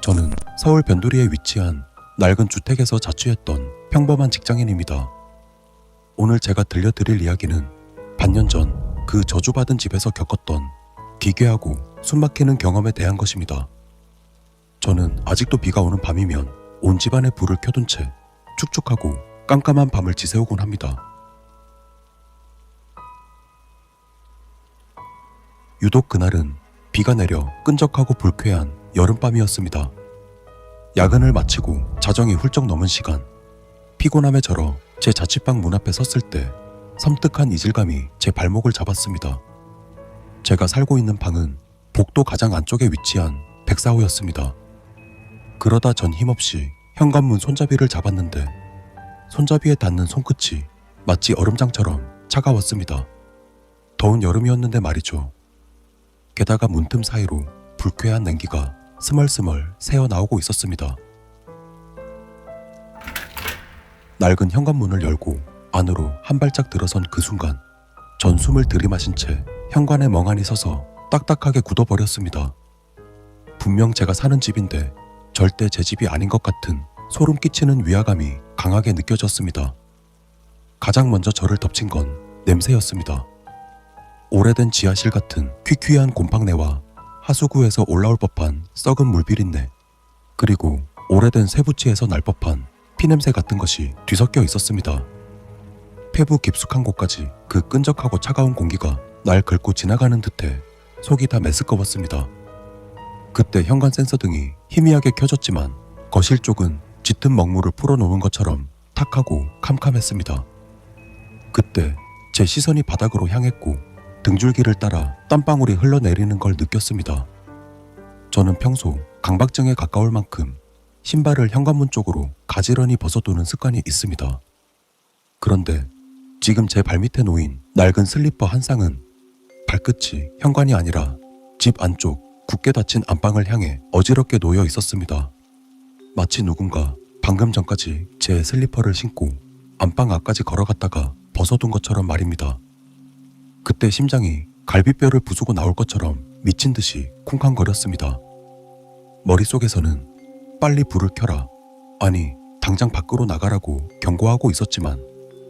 저는 서울 변두리에 위치한 낡은 주택에서 자취했던 평범한 직장인입니다. 오늘 제가 들려드릴 이야기는 반년 전 그 저주받은 집에서 겪었던 기괴하고 숨막히는 경험에 대한 것입니다. 저는 아직도 비가 오는 밤이면 온 집안에 불을 켜둔 채 축축하고 깜깜한 밤을 지새우곤 합니다. 유독 그날은 비가 내려 끈적하고 불쾌한 여름밤이었습니다. 야근을 마치고 자정이 훌쩍 넘은 시간, 피곤함에 절어 제 자취방 문 앞에 섰을 때 섬뜩한 이질감이 제 발목을 잡았습니다. 제가 살고 있는 방은 복도 가장 안쪽에 위치한 104호였습니다. 그러다 전 힘없이 현관문 손잡이를 잡았는데 손잡이에 닿는 손끝이 마치 얼음장처럼 차가웠습니다. 더운 여름이었는데 말이죠. 게다가 문틈 사이로 불쾌한 냉기가 스멀스멀 새어나오고 있었습니다. 낡은 현관문을 열고 안으로 한 발짝 들어선 그 순간 전 숨을 들이마신 채 현관에 멍하니 서서 딱딱하게 굳어버렸습니다. 분명 제가 사는 집인데 절대 제 집이 아닌 것 같은 소름 끼치는 위화감이 강하게 느껴졌습니다. 가장 먼저 저를 덮친 건 냄새였습니다. 오래된 지하실 같은 퀴퀴한 곰팡내와 하수구에서 올라올 법한 썩은 물비린내, 그리고 오래된 쇠붙이에서 날 법한 피냄새 같은 것이 뒤섞여 있었습니다. 폐부 깊숙한 곳까지 그 끈적하고 차가운 공기가 날 긁고 지나가는 듯해 속이 다 메스꺼웠습니다. 그때 현관 센서 등이 희미하게 켜졌지만 거실 쪽은 짙은 먹물을 풀어놓은 것처럼 탁하고 캄캄했습니다. 그때 제 시선이 바닥으로 향했고 등줄기를 따라 땀방울이 흘러내리는 걸 느꼈습니다. 저는 평소 강박증에 가까울 만큼 신발을 현관문 쪽으로 가지런히 벗어두는 습관이 있습니다. 그런데 지금 제 발밑에 놓인 낡은 슬리퍼 한 쌍은 발끝이 현관이 아니라 집 안쪽 굳게 닫힌 안방을 향해 어지럽게 놓여 있었습니다. 마치 누군가 방금 전까지 제 슬리퍼를 신고 안방 앞까지 걸어갔다가 벗어둔 것처럼 말입니다. 그때 심장이 갈비뼈를 부수고 나올 것처럼 미친 듯이 쿵쾅거렸습니다. 머릿속에서는 빨리 불을 켜라, 아니 당장 밖으로 나가라고 경고하고 있었지만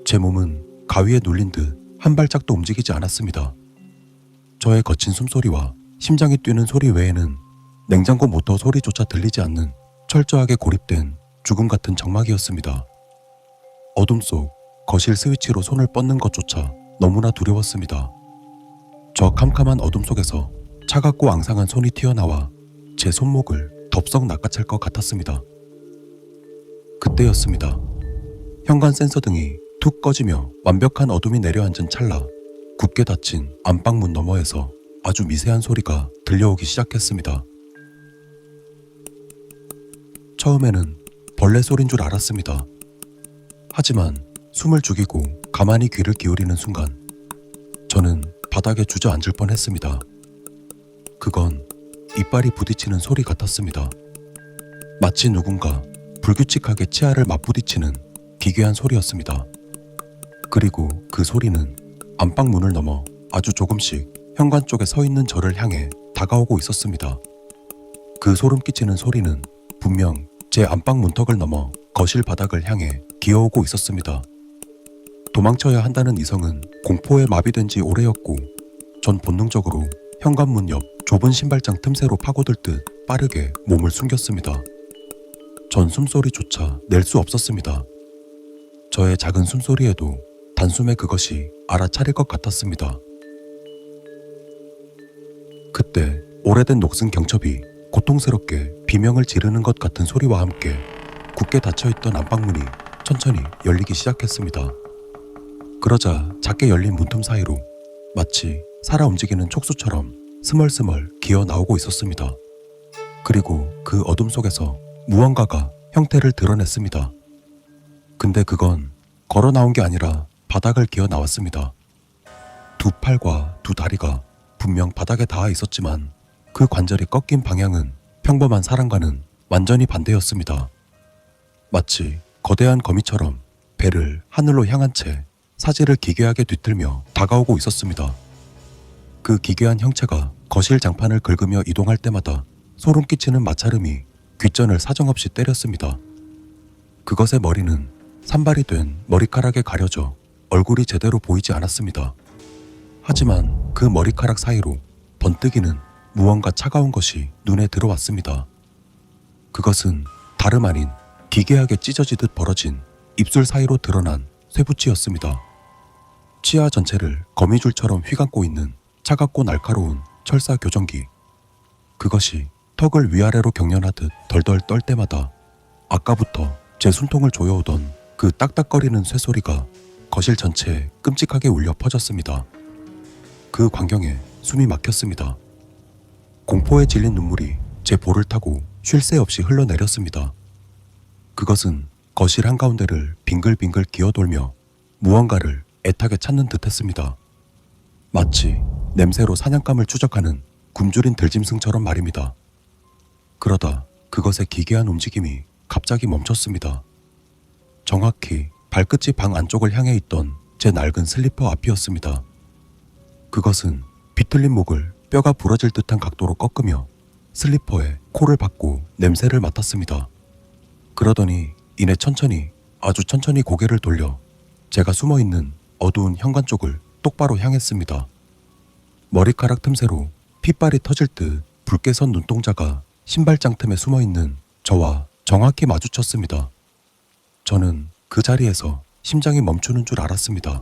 제 몸은 가위에 눌린 듯 한 발짝도 움직이지 않았습니다. 저의 거친 숨소리와 심장이 뛰는 소리 외에는 냉장고 모터 소리조차 들리지 않는 철저하게 고립된 죽음 같은 정막이었습니다. 어둠 속 거실 스위치로 손을 뻗는 것조차 너무나 두려웠습니다. 저 캄캄한 어둠 속에서 차갑고 앙상한 손이 튀어나와 제 손목을 덥석 낚아챌 것 같았습니다. 그때였습니다. 현관 센서 등이 툭 꺼지며 완벽한 어둠이 내려앉은 찰나 굳게 닫힌 안방문 너머에서 아주 미세한 소리가 들려오기 시작했습니다. 처음에는 벌레 소린 줄 알았습니다. 하지만 숨을 죽이고 가만히 귀를 기울이는 순간 저는 바닥에 주저앉을 뻔했습니다. 그건 이빨이 부딪히는 소리 같았습니다. 마치 누군가 불규칙하게 치아를 맞부딪히는 기괴한 소리였습니다. 그리고 그 소리는 안방 문을 넘어 아주 조금씩 현관 쪽에 서 있는 저를 향해 다가오고 있었습니다. 그 소름 끼치는 소리는 분명 제 안방 문턱을 넘어 거실 바닥을 향해 기어오고 있었습니다. 도망쳐야 한다는 이성은 공포에 마비된 지 오래였고 전 본능적으로 현관문 옆 좁은 신발장 틈새로 파고들 듯 빠르게 몸을 숨겼습니다. 전 숨소리조차 낼 수 없었습니다. 저의 작은 숨소리에도 단숨에 그것이 알아차릴 것 같았습니다. 그때 오래된 녹슨 경첩이 고통스럽게 비명을 지르는 것 같은 소리와 함께 굳게 닫혀있던 안방문이 천천히 열리기 시작했습니다. 그러자 작게 열린 문틈 사이로 마치 살아 움직이는 촉수처럼 스멀스멀 기어 나오고 있었습니다. 그리고 그 어둠 속에서 무언가가 형태를 드러냈습니다. 근데 그건 걸어 나온 게 아니라 바닥을 기어 나왔습니다. 두 팔과 두 다리가 분명 바닥에 닿아 있었지만 그 관절이 꺾인 방향은 평범한 사람과는 완전히 반대였습니다. 마치 거대한 거미처럼 배를 하늘로 향한 채 사지를 기괴하게 뒤틀며 다가오고 있었습니다. 그 기괴한 형체가 거실 장판을 긁으며 이동할 때마다 소름 끼치는 마찰음이 귓전을 사정없이 때렸습니다. 그것의 머리는 산발이 된 머리카락에 가려져 얼굴이 제대로 보이지 않았습니다. 하지만 그 머리카락 사이로 번뜩이는 무언가 차가운 것이 눈에 들어왔습니다. 그것은 다름 아닌 기괴하게 찢어지듯 벌어진 입술 사이로 드러난 쇠붙이였습니다. 치아 전체를 거미줄처럼 휘감고 있는 차갑고 날카로운 철사 교정기. 그것이 턱을 위아래로 경련하듯 덜덜 떨 때마다 아까부터 제 숨통을 조여오던 그 딱딱거리는 쇠소리가 거실 전체에 끔찍하게 울려 퍼졌습니다. 그 광경에 숨이 막혔습니다. 공포에 질린 눈물이 제 볼을 타고 쉴 새 없이 흘러내렸습니다. 그것은 거실 한가운데를 빙글빙글 기어돌며 무언가를 애타게 찾는 듯 했습니다. 마치 냄새로 사냥감을 추적하는 굶주린 들짐승처럼 말입니다. 그러다 그것의 기괴한 움직임이 갑자기 멈췄습니다. 정확히 발끝이 방 안쪽을 향해 있던 제 낡은 슬리퍼 앞이었습니다. 그것은 비틀린 목을 뼈가 부러질 듯한 각도로 꺾으며 슬리퍼에 코를 박고 냄새를 맡았습니다. 그러더니 이내 천천히, 아주 천천히 고개를 돌려 제가 숨어있는 어두운 현관 쪽을 똑바로 향했습니다. 머리카락 틈새로 핏발이 터질 듯 붉게 선 눈동자가 신발장 틈에 숨어있는 저와 정확히 마주쳤습니다. 저는 그 자리에서 심장이 멈추는 줄 알았습니다.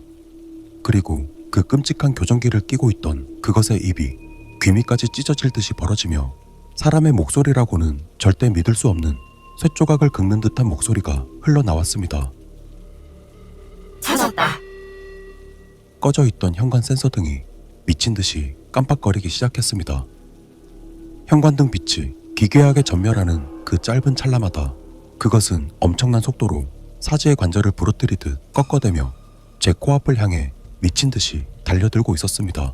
그리고 그 끔찍한 교정기를 끼고 있던 그것의 입이 귀미까지 찢어질 듯이 벌어지며 사람의 목소리라고는 절대 믿을 수 없는 쇳조각을 긁는 듯한 목소리가 흘러나왔습니다. 찾았다. 꺼져 있던 현관 센서 등이 미친 듯이 깜빡거리기 시작했습니다. 현관등 빛이 기괴하게 전멸하는 그 짧은 찰나마다 그것은 엄청난 속도로 사지의 관절을 부러뜨리듯 꺾어대며 제 코앞을 향해 미친 듯이 달려들고 있었습니다.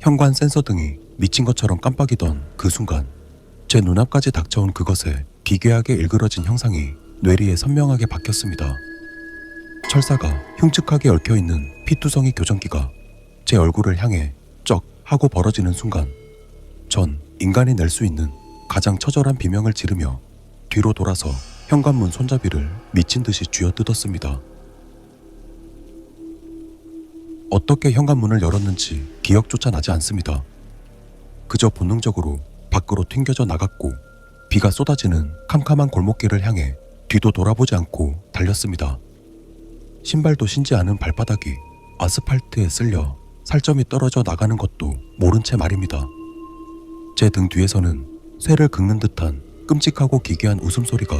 현관 센서 등이 미친 것처럼 깜빡이던 그 순간 제 눈앞까지 닥쳐온 그것의 기괴하게 일그러진 형상이 뇌리에 선명하게 박혔습니다. 철사가 흉측하게 얽혀있는 피투성이 교정기가 제 얼굴을 향해 쩍 하고 벌어지는 순간 전 인간이 낼 수 있는 가장 처절한 비명을 지르며 뒤로 돌아서 현관문 손잡이를 미친 듯이 쥐어뜯었습니다. 어떻게 현관문을 열었는지 기억조차 나지 않습니다. 그저 본능적으로 밖으로 튕겨져 나갔고 비가 쏟아지는 캄캄한 골목길을 향해 뒤도 돌아보지 않고 달렸습니다. 신발도 신지 않은 발바닥이 아스팔트에 쓸려 살점이 떨어져 나가는 것도 모른 채 말입니다. 제 등 뒤에서는 쇠를 긁는 듯한 끔찍하고 기괴한 웃음소리가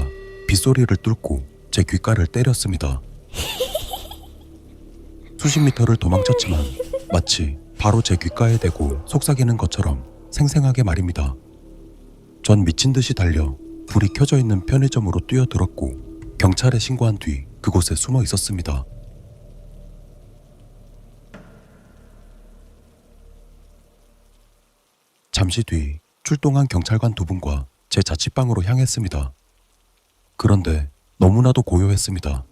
빗소리를 뚫고 제 귓가를 때렸습니다. 수십 미터를 도망쳤지만 마치 바로 제 귓가에 대고 속삭이는 것처럼 생생하게 말입니다. 전 미친 듯이 달려 불이 켜져 있는 편의점으로 뛰어들었고 경찰에 신고한 뒤 그곳에 숨어 있었습니다. 잠시 뒤 출동한 경찰관 두 분과 제 자취방으로 향했습니다. 그런데 너무나도 고요했습니다.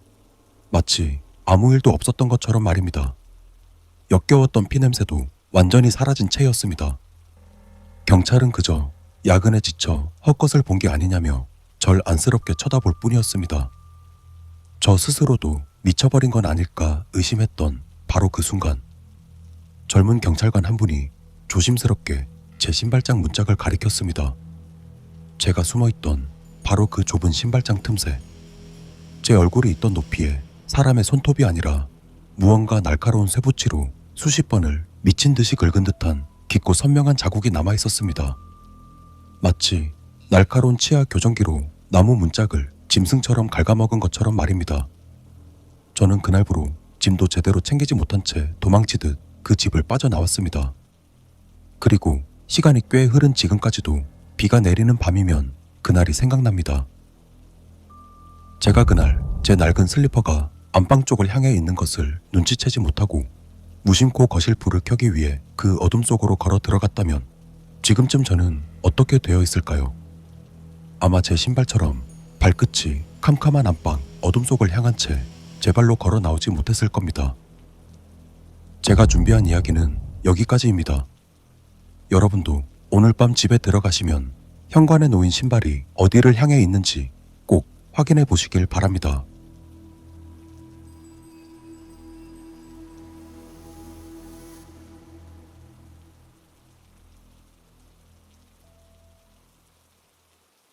마치 아무 일도 없었던 것처럼 말입니다. 역겨웠던 피냄새도 완전히 사라진 채였습니다. 경찰은 그저 야근에 지쳐 헛것을 본 게 아니냐며 절 안쓰럽게 쳐다볼 뿐이었습니다. 저 스스로도 미쳐버린 건 아닐까 의심했던 바로 그 순간 젊은 경찰관 한 분이 조심스럽게 제 신발장 문짝을 가리켰습니다. 제가 숨어있던 바로 그 좁은 신발장 틈새, 제 얼굴이 있던 높이에 사람의 손톱이 아니라 무언가 날카로운 쇠붙이로 수십 번을 미친 듯이 긁은 듯한 깊고 선명한 자국이 남아있었습니다. 마치 날카로운 치아 교정기로 나무 문짝을 짐승처럼 갉아먹은 것처럼 말입니다. 저는 그날부로 짐도 제대로 챙기지 못한 채 도망치듯 그 집을 빠져나왔습니다. 그리고 시간이 꽤 흐른 지금까지도 비가 내리는 밤이면 그날이 생각납니다. 제가 그날 제 낡은 슬리퍼가 안방 쪽을 향해 있는 것을 눈치채지 못하고 무심코 거실 불을 켜기 위해 그 어둠 속으로 걸어 들어갔다면 지금쯤 저는 어떻게 되어 있을까요? 아마 제 신발처럼 발끝이 캄캄한 안방 어둠 속을 향한 채 제 발로 걸어 나오지 못했을 겁니다. 제가 준비한 이야기는 여기까지입니다. 여러분도 오늘 밤 집에 들어가시면 현관에 놓인 신발이 어디를 향해 있는지 꼭 확인해 보시길 바랍니다.